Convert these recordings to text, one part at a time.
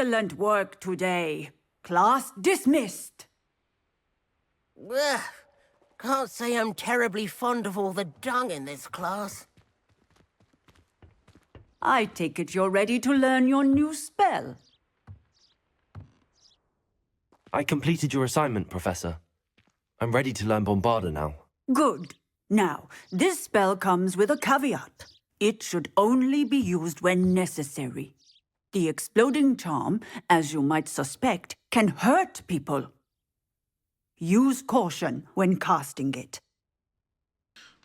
Excellent work today. Class dismissed. Ugh. Can't say I'm terribly fond of all the dung in this class. I take it you're ready to learn your new spell. I completed your assignment, Professor. I'm ready to learn Bombarda now. Good. Now, this spell comes with a caveat. It should only be used when necessary. The exploding charm, as you might suspect, can hurt people. Use caution when casting it.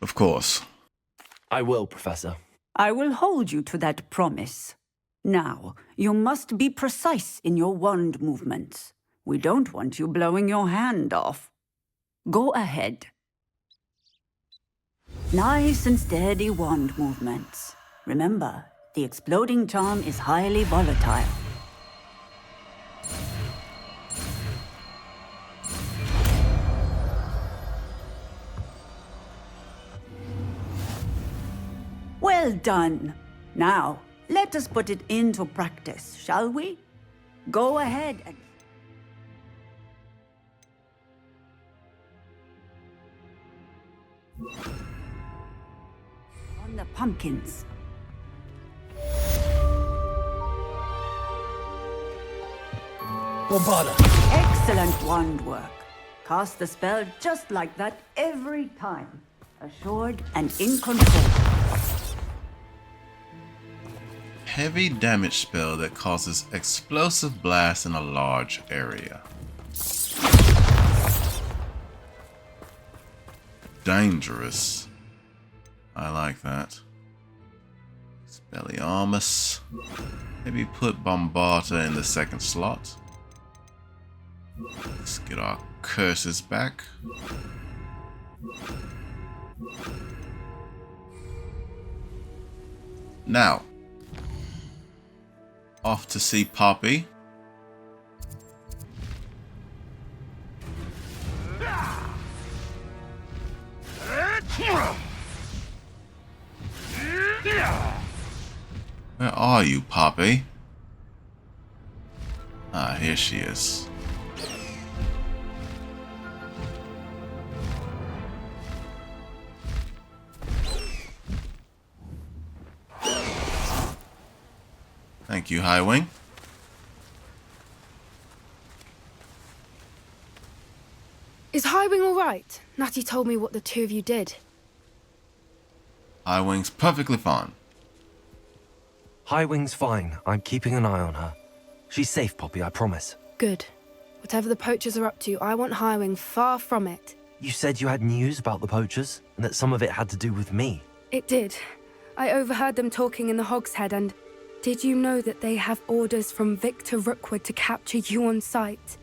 Of course. I will, Professor. I will hold you to that promise. Now, you must be precise in your wand movements. We don't want you blowing your hand off. Go ahead. Nice and steady wand movements. Remember, the exploding charm is highly volatile. Well done. Now, let us put it into practice, shall we? Go ahead and... on the pumpkins. Bombarda! Excellent wand work. Cast the spell just like that every time. Assured and in control. Heavy damage spell that causes explosive blast in a large area. Dangerous. I like that. Expelliarmus. Maybe put Bombarda in the second slot. Let's get our curses back. Now, off to see Poppy. Where are you, Poppy? Ah, here she is. Thank you, Highwing. Is Highwing all right? Natty told me what the two of you did. Highwing's perfectly fine. Highwing's fine. I'm keeping an eye on her. She's safe, Poppy, I promise. Good. Whatever the poachers are up to, I want Highwing far from it. You said you had news about the poachers, and that some of it had to do with me. It did. I overheard them talking in the Hogshead, and did you know that they have orders from Victor Rookwood to capture you on sight?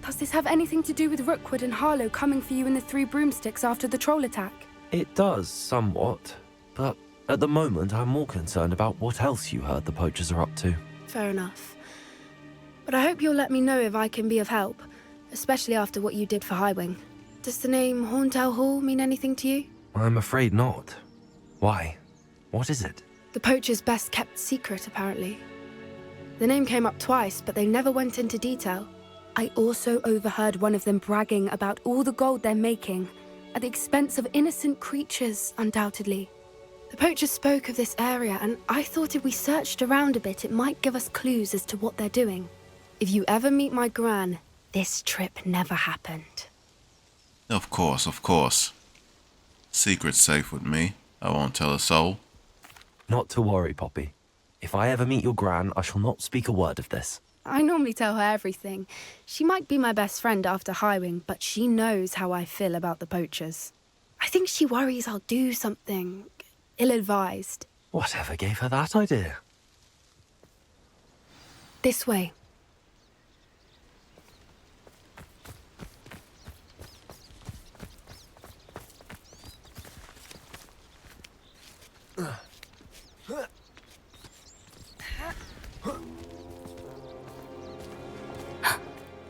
Does this have anything to do with Rookwood and Harlow coming for you in the Three Broomsticks after the troll attack? It does, somewhat. But at the moment, I'm more concerned about what else you heard the poachers are up to. Fair enough. But I hope you'll let me know if I can be of help, especially after what you did for Highwing. Does the name Hauntel Hall mean anything to you? I'm afraid not. Why? What is it? The poacher's best kept secret, apparently. The name came up twice, but they never went into detail. I also overheard one of them bragging about all the gold they're making, at the expense of innocent creatures, undoubtedly. The poachers spoke of this area, and I thought if we searched around a bit, it might give us clues as to what they're doing. If you ever meet my gran, this trip never happened. Of course, of course. Secret's safe with me. I won't tell a soul. Not to worry, Poppy. If I ever meet your gran, I shall not speak a word of this. I normally tell her everything. She might be my best friend after Highwing, but she knows how I feel about the poachers. I think she worries I'll do something ill-advised. Whatever gave her that idea? This way.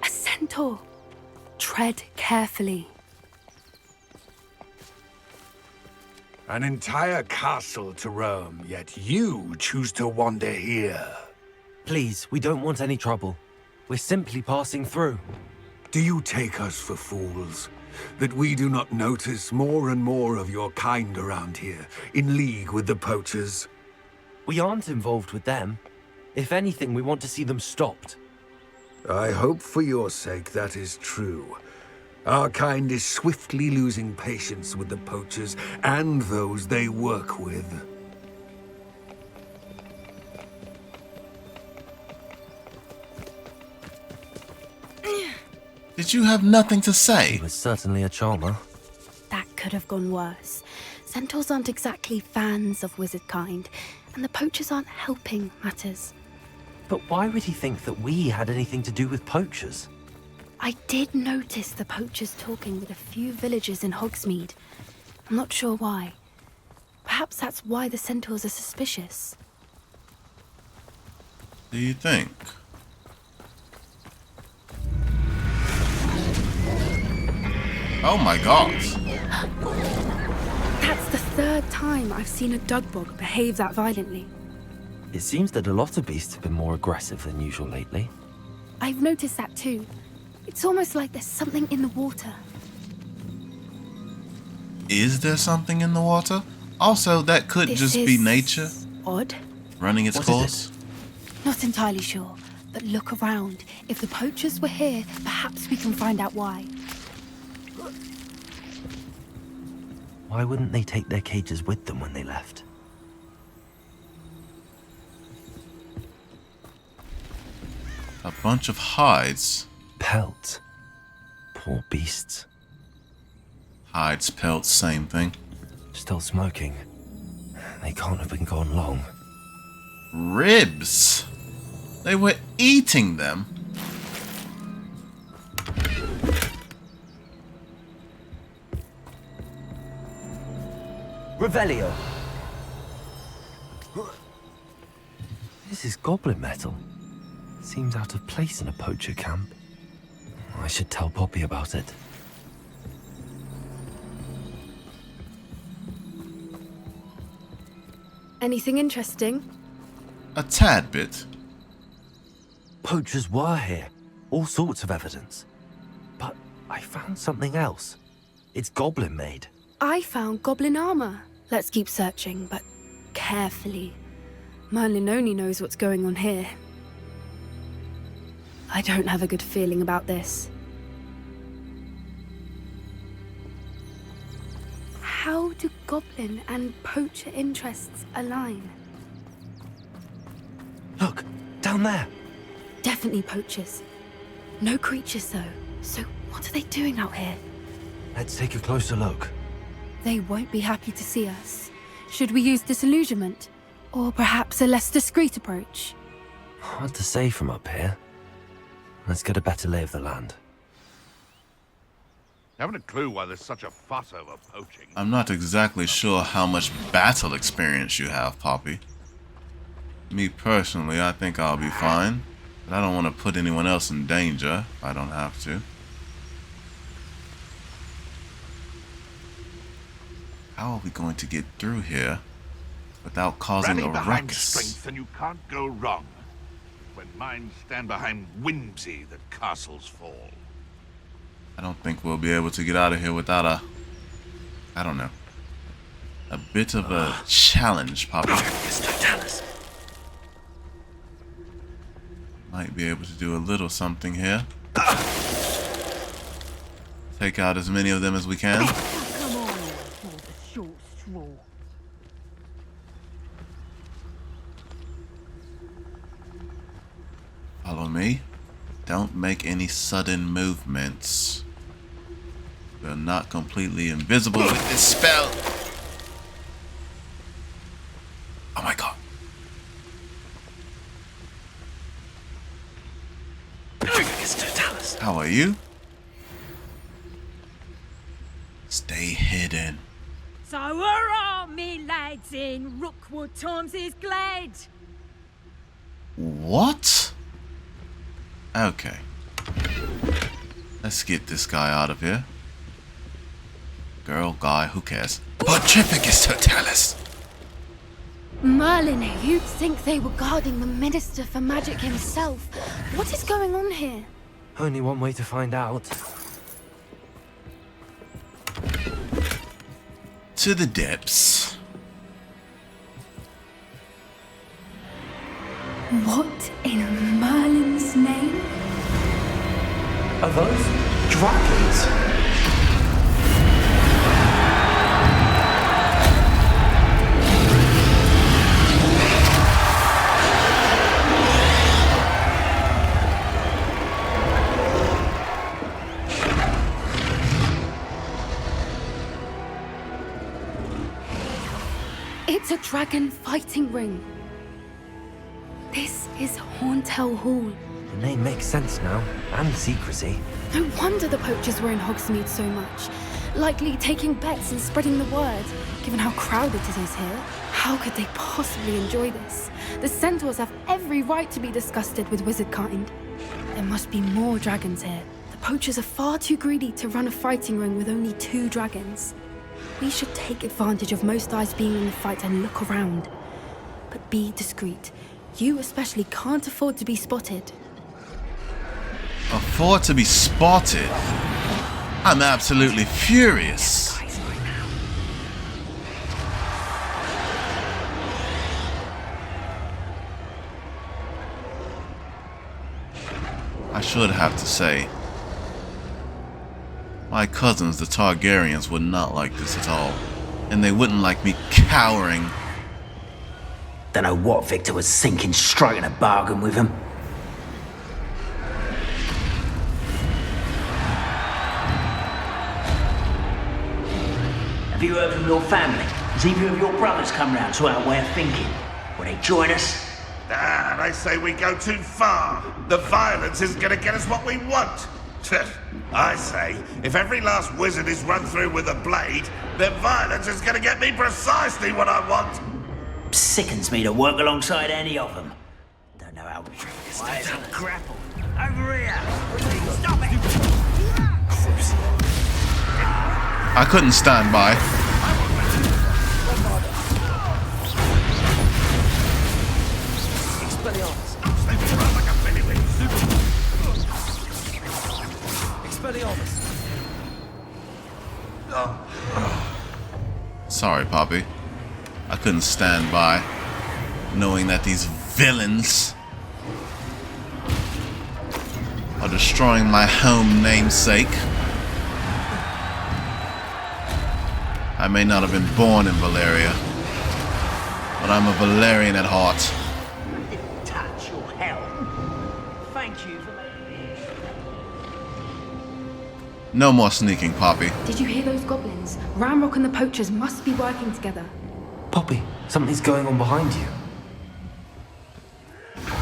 A centaur. Tread carefully. An entire castle to roam, yet you choose to wander here. Please, we don't want any trouble. We're simply passing through. Do you take us for fools? That we do not notice more and more of your kind around here, in league with the poachers? We aren't involved with them. If anything, we want to see them stopped. I hope for your sake that is true. Our kind is swiftly losing patience with the poachers and those they work with. Did you have nothing to He say? was certainly a charmer. That could have gone worse. Centaurs aren't exactly fans of wizard kind, and the poachers aren't helping matters. But why would he think that we had anything to do with poachers? I did notice the poachers talking with a few villagers in Hogsmeade. I'm not sure why. Perhaps that's why the centaurs are suspicious. Do you think? Oh my god. That's the third time I've seen a dugbog behave that violently. It seems that a lot of beasts have been more aggressive than usual lately. I've noticed that too. It's almost like there's something in the water. Is there something in the water? Also, that could This just be is nature odd. running its What is course. Not entirely sure, but look around. If the poachers were here, perhaps we can find out why. Why wouldn't they take their cages with them when they left? A bunch of hides. Pelts. Poor beasts. Hides, pelts, same thing. Still smoking. They can't have been gone long. Ribs. They were eating them. Revelio! This is goblin metal. Seems out of place in a poacher camp. I should tell Poppy about it. Anything interesting? A tad bit. Poachers were here. All sorts of evidence. But I found something else. It's goblin made. I found goblin armor. Let's keep searching, but carefully. Merlin only knows what's going on here. I don't have a good feeling about this. How do goblin and poacher interests align? Look, down there. Definitely poachers. No creatures though. So what are they doing out here? Let's take a closer look. They won't be happy to see us. Should we use disillusionment? Or perhaps a less discreet approach? Hard to say from up here. Let's get a better lay of the land. Haven't a clue why there's such a fuss over poaching. I'm not exactly sure how much battle experience you have, Poppy. Me personally, I think I'll be fine. But I don't want to put anyone else in danger if I don't have to. How are we going to get through here without causing Rally a behind ruckus? strength and you can't go wrong. When minds stand behind whimsy, that castles fall. I don't think we'll be able to get out of here without a, I don't know, a bit of a challenge, Poppy. Might be able to do a little something here. Take out as many of them as we can. Come on, for the short straw. Follow me. Don't make any sudden movements. We're not completely invisible with this spell. Oh my god. How are you? Stay hidden. So hurrah, me lads in Rookwood times is glad. What? Okay. Let's get this guy out of here. Girl, guy, who cares? Petrificus totalis! Merlin, you'd think they were guarding the Minister for Magic himself. What is going on here? Only one way to find out. To the depths. What in Merlin's name? Are those dragons? It's a dragon fighting ring. This is Hauntel Hall. The name makes sense now, and secrecy. No wonder the poachers were in Hogsmeade so much. Likely taking bets and spreading the word, given how crowded it is here. How could they possibly enjoy this? The centaurs have every right to be disgusted with wizard kind. There must be more dragons here. The poachers are far too greedy to run a fighting ring with only 2 dragons. We should take advantage of most eyes being in the fight and look around. But be discreet. You especially can't afford to be spotted. Afford to be spotted? I'm absolutely furious. I should have to say, my cousins, the Targaryens, would not like this at all. And they wouldn't like me cowering. Don't know what Victor was thinking, striking a bargain with him. Have you heard from your family? Has either of your brothers come round to our way of thinking? Will they join us? Ah, they say we go too far. The violence is gonna get us what we want. I say, if every last wizard is run through with a blade, then violence is gonna get me precisely what I want. Sickens me to work alongside any of them. Don't know how why to grapple. Over here! Stop it! I couldn't stand by. Sorry, Poppy. I couldn't stand by, knowing that these villains are destroying my home namesake. I may not have been born in Valeria, but I'm a Valerian at heart. Touch your hell. Thank you for No more sneaking, Poppy. Did you hear those goblins? Ramrock and the poachers must be working together. Poppy, something's going on behind you.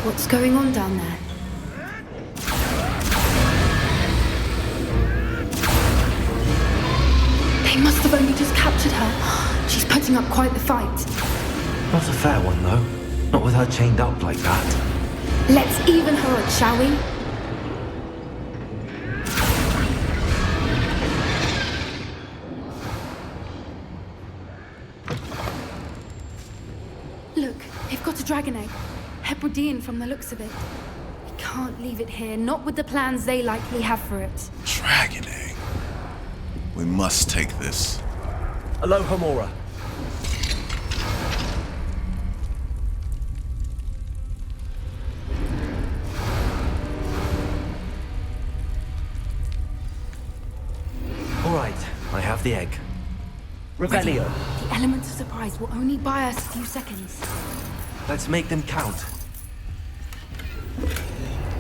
What's going on down there? They must have only just captured her. She's putting up quite the fight. Not a fair one, though. Not with her chained up like that. Let's even her up, shall we? Look, they've got a dragon egg. Hebridean from the looks of it. We can't leave it here, not with the plans they likely have for it. Dragon egg. We must take this. Aloha, Mora. All right, I have the egg. Revelio. The element of surprise will only buy us a few seconds. Let's make them count.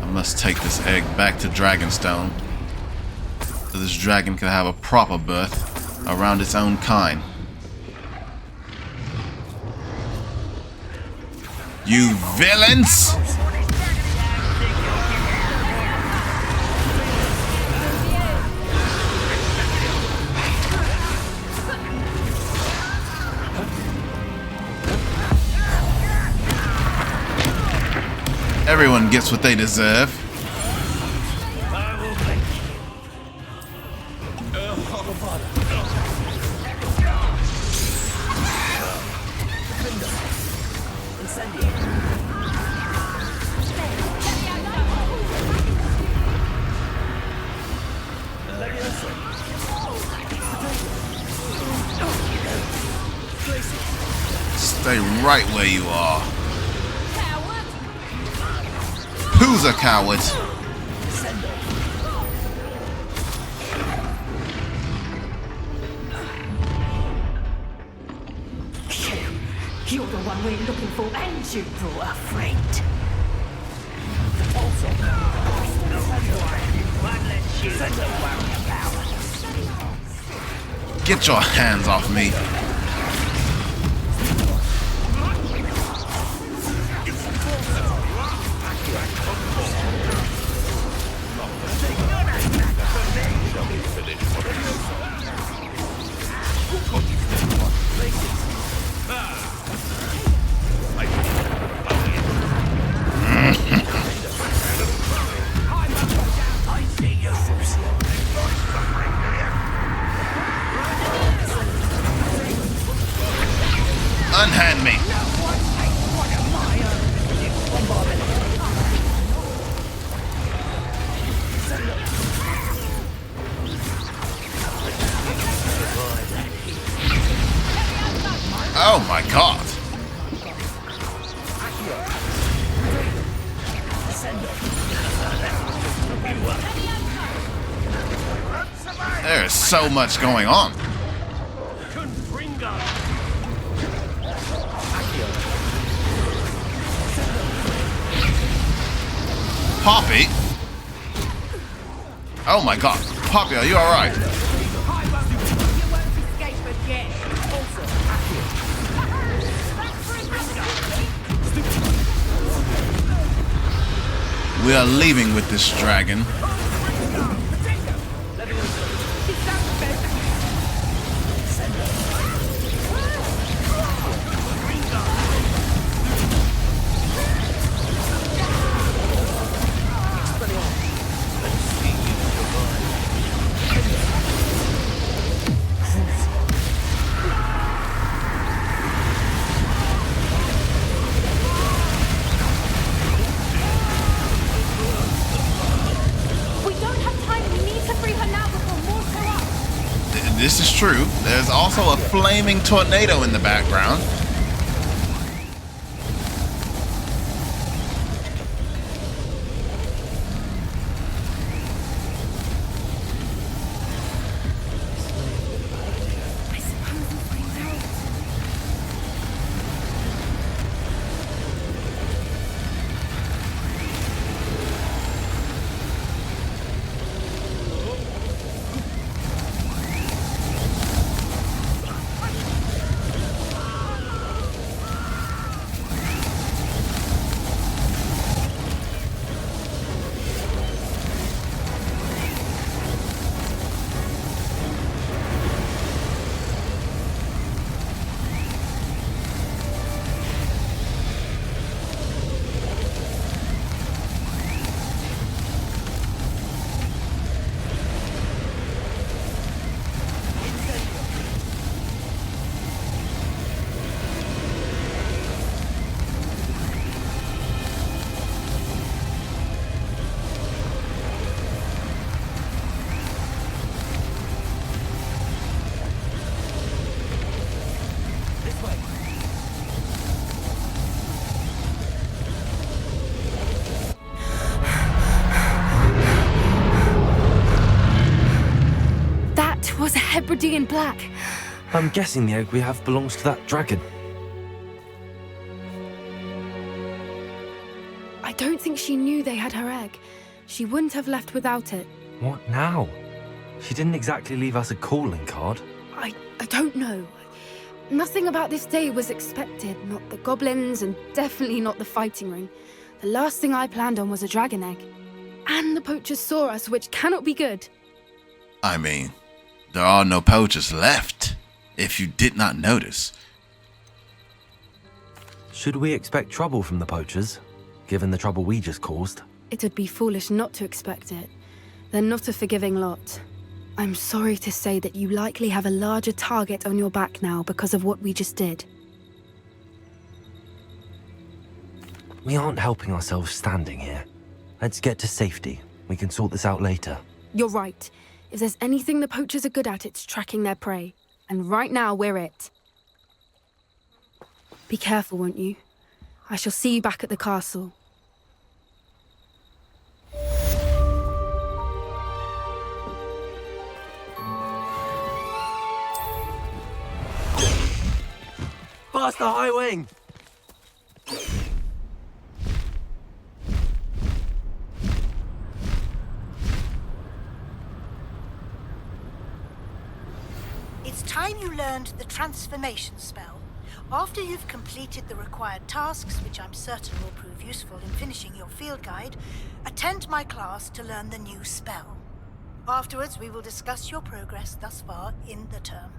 I must take this egg back to Dragonstone, so this dragon can have a proper birth around its own kind. You villains! Everyone gets what they deserve. Stay right where you are. Who's a coward? You're the one we're looking for, and you brought a friend. Get your hands off me. Unhand me. Oh my god. There is so much going on. Poppy? Oh my god. Poppy, are you alright? We are leaving with this dragon. This is true. There's also a flaming tornado in the background. Was a Hebridean black. I'm guessing the egg we have belongs to that dragon. I don't think she knew they had her egg. She wouldn't have left without it. What now? She didn't exactly leave us a calling card. I don't know. Nothing about this day was expected. Not the goblins, and definitely not the fighting ring. The last thing I planned on was a dragon egg. And the poachers saw us, which cannot be good. I mean, there are no poachers left, if you did not notice. Should we expect trouble from the poachers, given the trouble we just caused? It would be foolish not to expect it. They're not a forgiving lot. I'm sorry to say that you likely have a larger target on your back now because of what we just did. We aren't helping ourselves standing here. Let's get to safety. We can sort this out later. You're right. If there's anything the poachers are good at, it's tracking their prey. And right now, we're it. Be careful, won't you? I shall see you back at the castle. Past the high wing! It's time you learned the transformation spell. After you've completed the required tasks, which I'm certain will prove useful in finishing your field guide, attend my class to learn the new spell. Afterwards, we will discuss your progress thus far in the term.